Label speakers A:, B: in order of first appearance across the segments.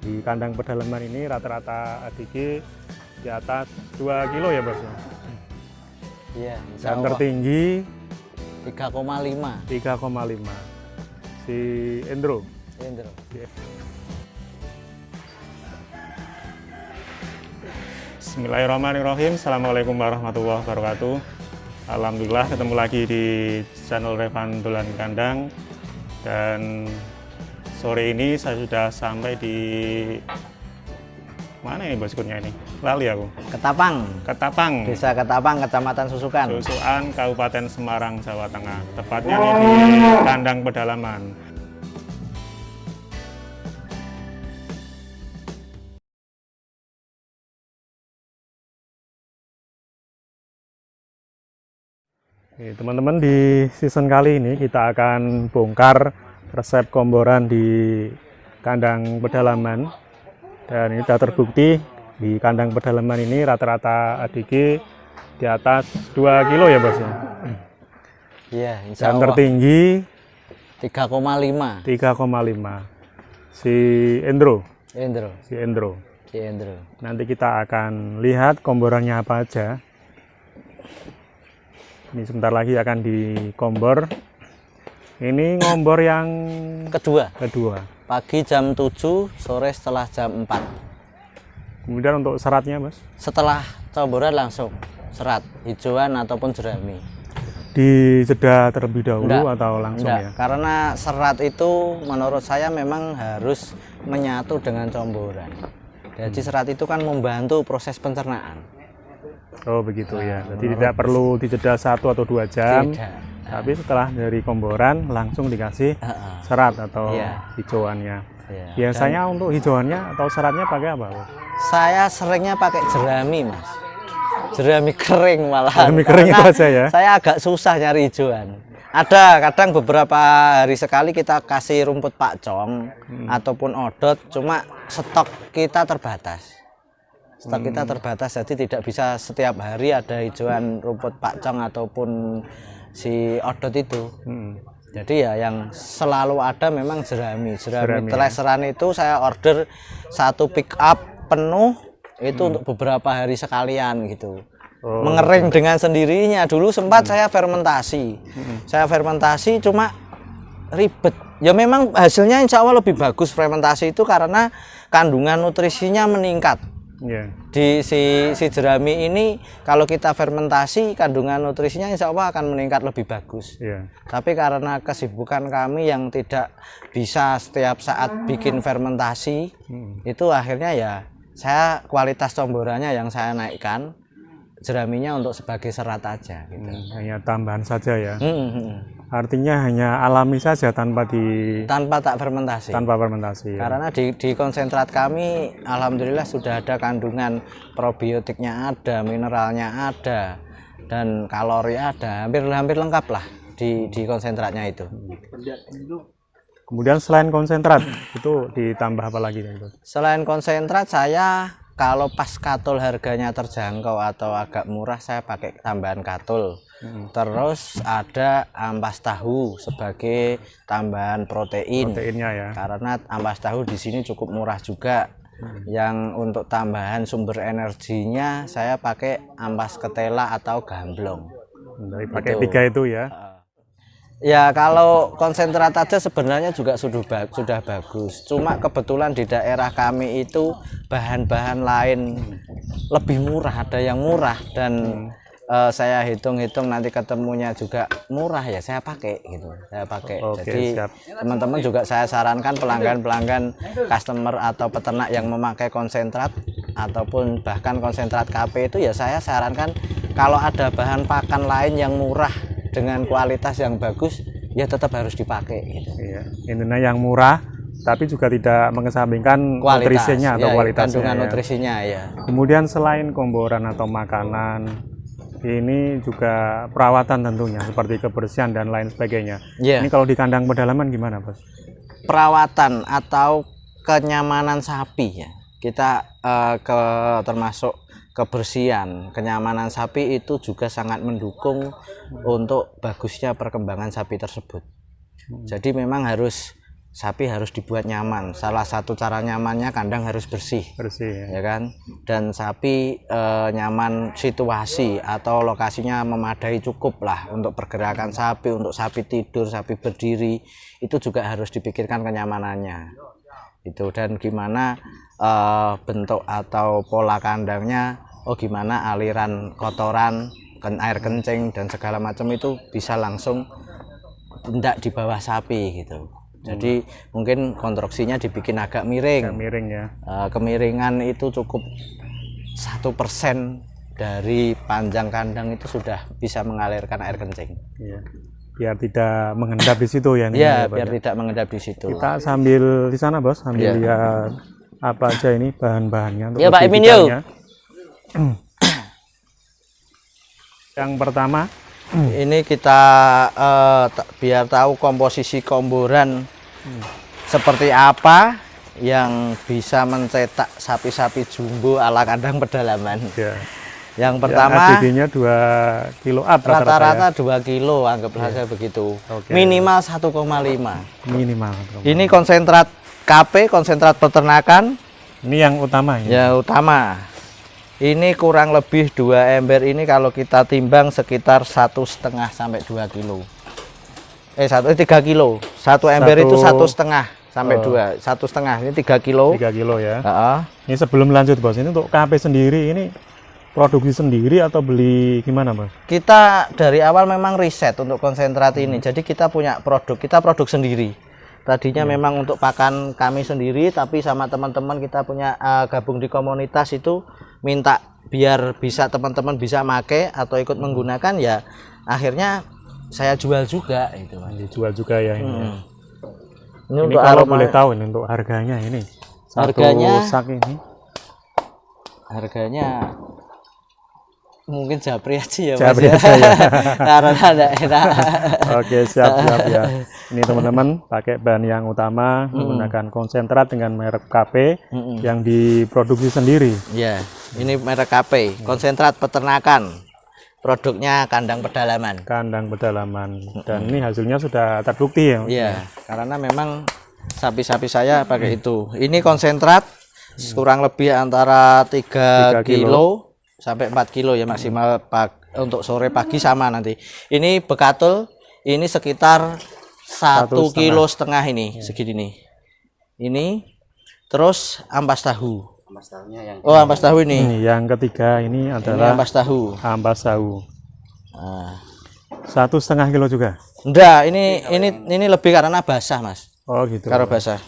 A: Di kandang pedalaman ini rata-rata ADG di atas 2 kilo ya bos?
B: Iya,
A: Dan tertinggi
B: 3,5.
A: 3,5. Si Endro.
B: Endro.
A: Bismillahirrahmanirrahim. Assalamualaikum warahmatullahi wabarakatuh. Alhamdulillah ketemu lagi di channel Revan Dolan Kandang. Dan sore ini saya sudah sampai di mana ini boskunya ini? Lali aku. Ketapang.
B: Desa Ketapang, Kecamatan Susukan.
A: Susukan, Kabupaten Semarang, Jawa Tengah. Tepatnya ini di kandang pedalaman. Teman-teman, di season kali ini kita akan bongkar resep komboran di kandang pedalaman. Dan ini sudah terbukti di kandang pedalaman ini rata-rata ADG di atas 2 kilo ya bos?
B: Iya,
A: Dan tertinggi
B: 3,5.
A: 3,5. Si Endro. Si Endro. Nanti kita akan lihat komborannya apa aja. Ini sebentar lagi akan dikombor. Ini ngombor yang kedua.
B: Pagi jam 7, sore setelah jam 4.
A: Kemudian untuk seratnya bos?
B: Setelah comboran langsung serat, hijauan ataupun jerami.
A: Dijeda terlebih dahulu atau langsung?
B: Enggak, ya? Karena serat itu menurut saya memang harus menyatu dengan comboran. Jadi serat itu kan membantu proses pencernaan.
A: Oh begitu ya, jadi tidak perlu dijeda 1 atau 2 jam.
B: Tidak.
A: Tapi setelah dari komboran langsung dikasih serat atau hijauannya. Biasanya untuk hijauannya atau seratnya pakai apa?
B: Saya seringnya pakai jerami mas, jerami kering malah.
A: Jerami kering itu aja ya? Saya
B: agak susah nyari hijauan. Ada kadang beberapa hari sekali kita kasih rumput pakcom ataupun odot, cuma stok kita terbatas. Jadi tidak bisa setiap hari ada hijauan rumput pakcom ataupun si odot itu. Jadi ya yang selalu ada memang jerami teleseran ya? Itu saya order 1 pick up penuh itu untuk beberapa hari sekalian gitu. Mengering dengan sendirinya. Dulu sempat saya fermentasi. Saya fermentasi cuma ribet. Ya memang hasilnya insya Allah lebih bagus fermentasi itu karena kandungan nutrisinya meningkat. Di si jerami ini kalau kita fermentasi kandungan nutrisinya insya Allah akan meningkat lebih bagus. Tapi karena kesibukan kami yang tidak bisa setiap saat bikin fermentasi, itu akhirnya ya saya kualitas comborannya yang saya naikkan, jeraminya untuk sebagai serat aja gitu.
A: Hanya tambahan saja ya. Artinya hanya alami saja tanpa fermentasi.
B: Karena di konsentrat kami alhamdulillah sudah ada kandungan probiotiknya ada, mineralnya ada, dan kalori ada, hampir lengkap lah di konsentratnya itu.
A: Kemudian selain konsentrat itu ditambah apa lagi?
B: Selain konsentrat saya kalau pas katul harganya terjangkau atau agak murah saya pakai tambahan katul. Terus ada ampas tahu sebagai tambahan proteinnya ya. Karena ampas tahu di sini cukup murah juga. Yang untuk tambahan sumber energinya saya pakai ampas ketela atau gamblong.
A: Pakai 3 itu ya.
B: Ya kalau konsentrat aja sebenarnya juga sudah bagus. Cuma kebetulan di daerah kami itu bahan-bahan lain lebih murah, ada yang murah dan saya hitung-hitung nanti ketemunya juga murah ya saya pakai gitu. Jadi teman-teman juga saya sarankan pelanggan customer atau peternak yang memakai konsentrat ataupun bahkan konsentrat KP itu ya saya sarankan kalau ada bahan pakan lain yang murah dengan kualitas yang bagus ya tetap harus dipakai gitu.
A: Intinya yang murah tapi juga tidak mengesampingkan nutrisinya atau kualitasnya.
B: Kandungan nutrisinya ya.
A: Kemudian selain komboran atau makanan, ini juga perawatan tentunya seperti kebersihan dan lain sebagainya. Ini kalau di kandang pedalaman gimana bos?
B: Perawatan atau kenyamanan sapi ya. Kita termasuk kebersihan, kenyamanan sapi itu juga sangat mendukung untuk bagusnya perkembangan sapi tersebut. Jadi memang harus sapi harus dibuat nyaman. Salah satu cara nyamannya kandang harus bersih,
A: ya.
B: Ya kan. Dan sapi nyaman situasi atau lokasinya memadai cukup lah untuk pergerakan sapi, untuk sapi tidur, sapi berdiri, itu juga harus dipikirkan kenyamanannya. Itu dan gimana bentuk atau pola kandangnya, gimana aliran kotoran, air kencing dan segala macam itu bisa langsung tidak di bawah sapi gitu. Jadi mungkin konstruksinya dibikin agak miring.
A: Ya.
B: Kemiringan itu cukup 1% dari panjang kandang itu sudah bisa mengalirkan air kencing.
A: Iya. Biar tidak mengendap di situ ya.
B: Iya, biar tidak mengendap di situ.
A: Kita sambil di sana Bos, sambil lihat apa aja ini bahan-bahannya untuk
B: Pak Emin yuk.
A: Yang pertama
B: ini kita biar tahu komposisi komboran seperti apa yang bisa mencetak sapi-sapi jumbo ala kandang pedalaman.
A: Ya.
B: Yang pertama,
A: ADG-nya 2 kilo up
B: rata-rata 2 kilo, anggaplah saja begitu. Minimal 1,5.
A: Minimal.
B: Ini konsentrat KP, konsentrat peternakan.
A: Ini yang utama ya.
B: Ya, utama. Ini kurang lebih 2 ember ini kalau kita timbang sekitar 1,5 sampai 2 kilo. 3 kilo. 1 ember itu 1,5 sampai 2. 1,5 ini 3 kilo.
A: 3 kilo ya.
B: Ini
A: sebelum lanjut Bos, ini untuk KP sendiri ini produksi sendiri atau beli gimana Bos?
B: Kita dari awal memang riset untuk konsentrat ini. Jadi kita punya kita produk sendiri. Tadinya memang untuk pakan kami sendiri, tapi sama teman-teman kita punya gabung di komunitas itu minta biar bisa teman-teman bisa make atau ikut menggunakan, ya akhirnya saya jual juga itu.
A: Dijual juga ya ini.
B: Ini
A: untuk kalau boleh tahu ini untuk harganya ini. Sak ini.
B: Harganya mungkin japri aja ya Mas.
A: Japri aja ya.
B: Karena ada enak.
A: Oke, siap ya. Ini teman-teman pakai bahan yang utama menggunakan konsentrat dengan merek KP yang diproduksi sendiri.
B: Ya, ini merek KP, konsentrat peternakan. Produknya kandang pedalaman.
A: Kandang pedalaman. Dan ini hasilnya sudah terbukti ya.
B: Iya, karena memang sapi-sapi saya pakai itu. Ini konsentrat kurang lebih antara 3 kilo sampai 4 kilo ya maksimal untuk sore pagi sama nanti. Ini bekatul, ini sekitar 1,5 kilo ini, segini nih. Ini terus ampas tahu. Ampas tahu ini.
A: Yang ketiga ini adalah
B: ampas tahu.
A: Ampas tahu. 1,5 kilo juga.
B: Enggak, ini lebih karena basah, Mas.
A: Oh gitu.
B: Karena basah.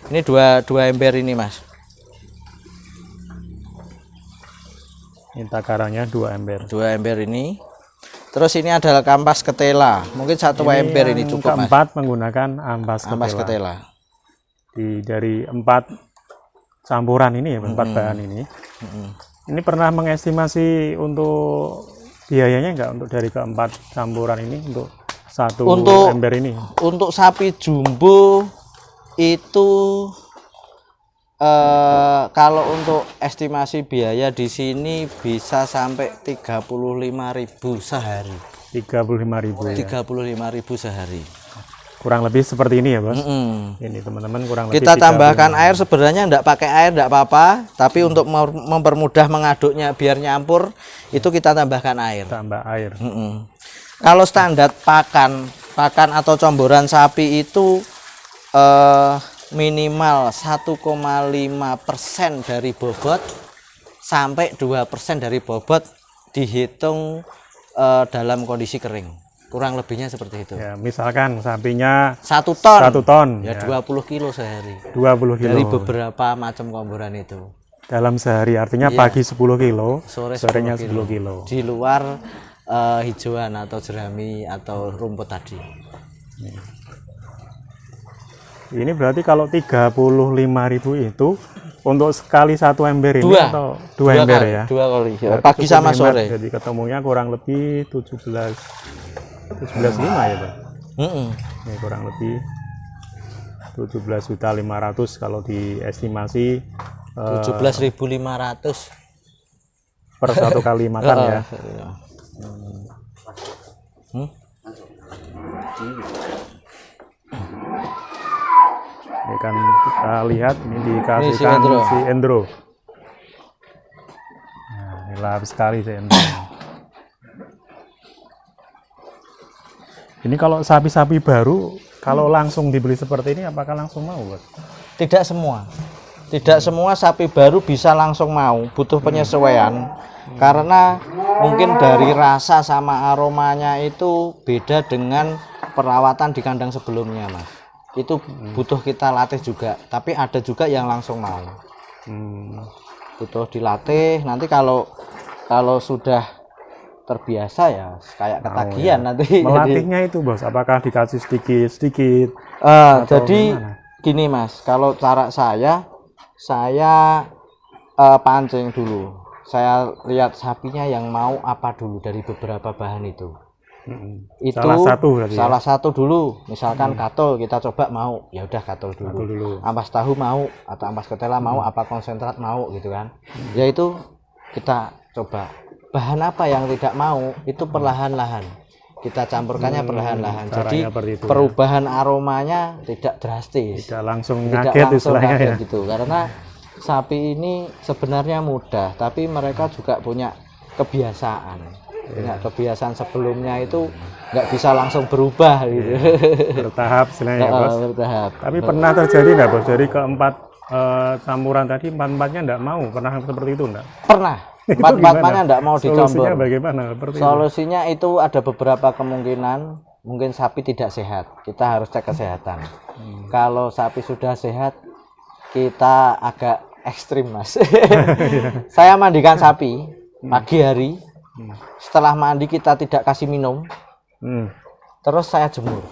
B: Ini dua ember ini, Mas.
A: Ini takarannya 2 ember.
B: 2 ember ini. Terus ini adalah kampas ketela. Mungkin 1 ember ini cukup, Mas.
A: Keempat menggunakan ampas
B: ketela.
A: Dari 4 campuran ini ya, 4 bahan ini. Ini pernah mengestimasi untuk biayanya enggak untuk dari keempat campuran ini untuk 1 ember ini?
B: Untuk sapi jumbo itu kalau untuk estimasi biaya di sini bisa sampai 35.000 sehari.
A: 35.000 ya.
B: 35.000 sehari.
A: Kurang lebih seperti ini ya Bos. Ini teman-teman kurang lebih.
B: Kita tambahkan air, sebenarnya enggak pakai air enggak apa-apa, tapi untuk mempermudah mengaduknya biar nyampur itu kita tambahkan air.
A: Tambah air.
B: Kalau standar pakan atau comboran sapi itu minimal 1,5% dari bobot sampai 2% dari bobot dihitung dalam kondisi kering. Kurang lebihnya seperti itu.
A: Ya, misalkan sapinya
B: 1 ton.
A: 1 ton.
B: Ya, 20 kilo sehari.
A: 20 kilo.
B: Dari beberapa macam komboran itu.
A: Dalam sehari artinya pagi 10 kilo, sorenya 10 kilo.
B: Di luar hijauan atau jerami atau rumput tadi.
A: Ini berarti kalau 35.000 itu untuk sekali 1 ember ini atau 2 ember ya?
B: 2 kali. Ya, pagi sama sore.
A: Jadi ketemunya kurang lebih 17,5 ya Pak? Ini kurang lebih 17.500.000 kalau diestimasi
B: 17.500
A: per 1 kali makan ya. Akan kita lihat ini
B: Ini
A: dikasihkan
B: si Endro.
A: si Endro. Nah, ini lahap sekali si Endro. Ini kalau sapi-sapi baru, kalau langsung dibeli seperti ini, apakah langsung mau, Bos?
B: Tidak semua. Tidak semua sapi baru bisa langsung mau, butuh penyesuaian. Karena mungkin dari rasa sama aromanya itu beda dengan perawatan di kandang sebelumnya, Mas. Itu butuh kita latih juga, tapi ada juga yang langsung mau. Butuh dilatih, nanti kalau sudah terbiasa ya kayak ketagihan
A: ya.
B: nanti.
A: Melatihnya itu, Bos, apakah dikasih sedikit-sedikit?
B: Jadi gini, Mas, kalau cara saya pancing dulu. Saya lihat sapinya yang mau apa dulu dari beberapa bahan itu. Itu salah satu dulu. Misalkan katol kita coba mau, ya udah katol dulu. Ampas tahu mau atau ampas ketela mau, apa konsentrat mau gitu kan. Yaitu kita coba. Bahan apa yang tidak mau itu perlahan-lahan. Kita campurkannya perlahan-lahan. Jadi perubahan aromanya tidak drastis.
A: Tidak langsung ngaget istilahnya ya.
B: Gitu. Karena sapi ini sebenarnya mudah, tapi mereka juga punya kebiasaan. Punya kebiasaan sebelumnya itu nggak bisa langsung berubah gitu.
A: Bertahap istilahnya ya, Bos.
B: Bertahap.
A: Tapi pernah terjadi nggak, Bos? Dari keempat campuran tadi, empat-empatnya nggak mau? Pernah seperti itu nggak?
B: Pernah. Empat-empatnya nggak mau dicampur.
A: Solusinya bagaimana?
B: Solusinya itu ada beberapa kemungkinan. Mungkin sapi tidak sehat, kita harus cek kesehatan. Kalau sapi sudah sehat, kita agak ekstrim, Mas. Saya mandikan sapi pagi hari. Setelah mandi kita tidak kasih minum. Terus saya jemur.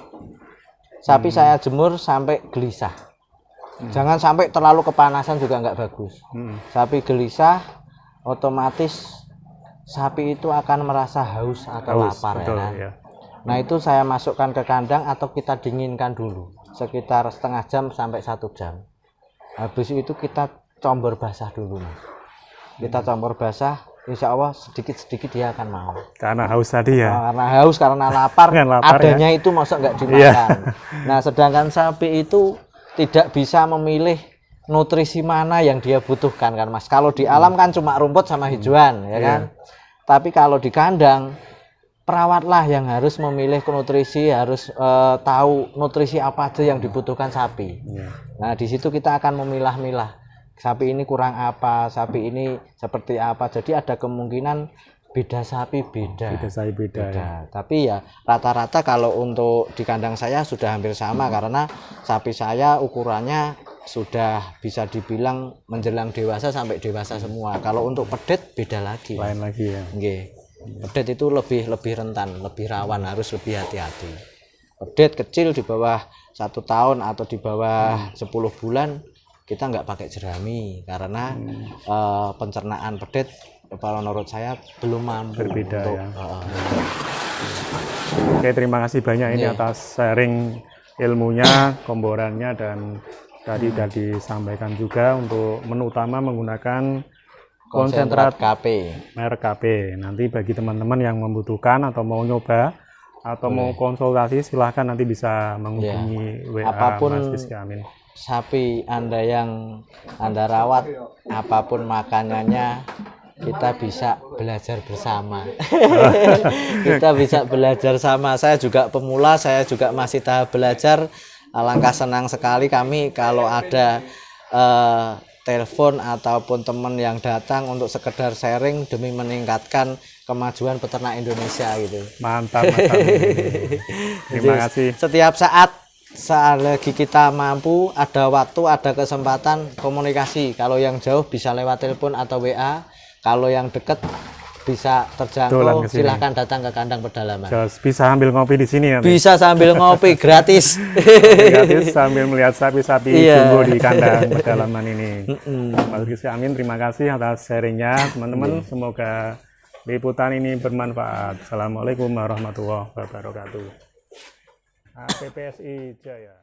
B: Sapi saya jemur sampai gelisah. Jangan sampai terlalu kepanasan juga nggak bagus. Sapi gelisah, otomatis sapi itu akan merasa haus atau lapar,
A: betul,
B: ya kan?
A: Ya.
B: Nah itu saya masukkan ke kandang atau kita dinginkan dulu sekitar setengah jam sampai 1 jam. Habis itu kita combor basah dulu, Mas. Kita combor basah, insya Allah sedikit-sedikit dia akan mau.
A: Karena haus tadi ya?
B: Karena haus, karena lapar, adanya ya? Itu masuk nggak dimakan. Nah sedangkan sapi itu tidak bisa memilih nutrisi mana yang dia butuhkan kan, Mas. Kalau di alam kan cuma rumput sama hijauan, ya kan. Tapi kalau di kandang, perawatlah yang harus memilih nutrisi, harus tahu nutrisi apa aja yang dibutuhkan sapi. Nah di situ kita akan memilah-milah sapi ini kurang apa, sapi ini seperti apa. Jadi ada kemungkinan beda sapi beda.
A: Ya.
B: Tapi ya rata-rata kalau untuk di kandang saya sudah hampir sama, karena sapi saya ukurannya sudah bisa dibilang menjelang dewasa sampai dewasa semua. Kalau untuk pedet beda lagi.
A: Lain lagi ya.
B: Pedet itu lebih rentan, lebih rawan, harus lebih hati-hati. Pedet kecil di bawah 1 tahun atau di bawah 10 bulan kita nggak pakai jerami, karena pencernaan pedet kalau menurut saya belum mampu.
A: Berbeda
B: untuk,
A: ya. Oke, terima kasih banyak ini atas sharing ilmunya, komborannya, dan tadi sudah disampaikan juga untuk menu utama menggunakan konsentrat
B: KP.
A: merek KP. Nanti bagi teman-teman yang membutuhkan atau mau nyoba atau mau konsultasi, silahkan nanti bisa menghubungi WA
B: apapun
A: Mas Rizky Amin.
B: Sapi Anda yang Anda rawat, apapun makanannya, kita bisa belajar bersama. Kita bisa belajar sama. Saya juga pemula, saya juga masih tahap belajar. Alangkah senang sekali kami kalau ada telepon ataupun teman yang datang untuk sekedar sharing demi meningkatkan kemajuan peternak Indonesia gitu.
A: Mantap, mantap. Terima kasih.
B: Setiap saat lagi kita mampu, ada waktu, ada kesempatan, komunikasi. Kalau yang jauh bisa lewat telepon atau WA. Kalau yang dekat bisa terjangkau, silahkan datang ke kandang pedalaman.
A: Bisa sambil ngopi di sini ya?
B: Bisa sambil ngopi, gratis.
A: Gratis sambil melihat sapi-sapi jumbo di kandang pedalaman ini. Mas Rizky Amin, terima kasih atas sharingnya, teman-teman. Semoga liputan ini bermanfaat. Assalamualaikum warahmatullahi wabarakatuh. APPSI Jaya.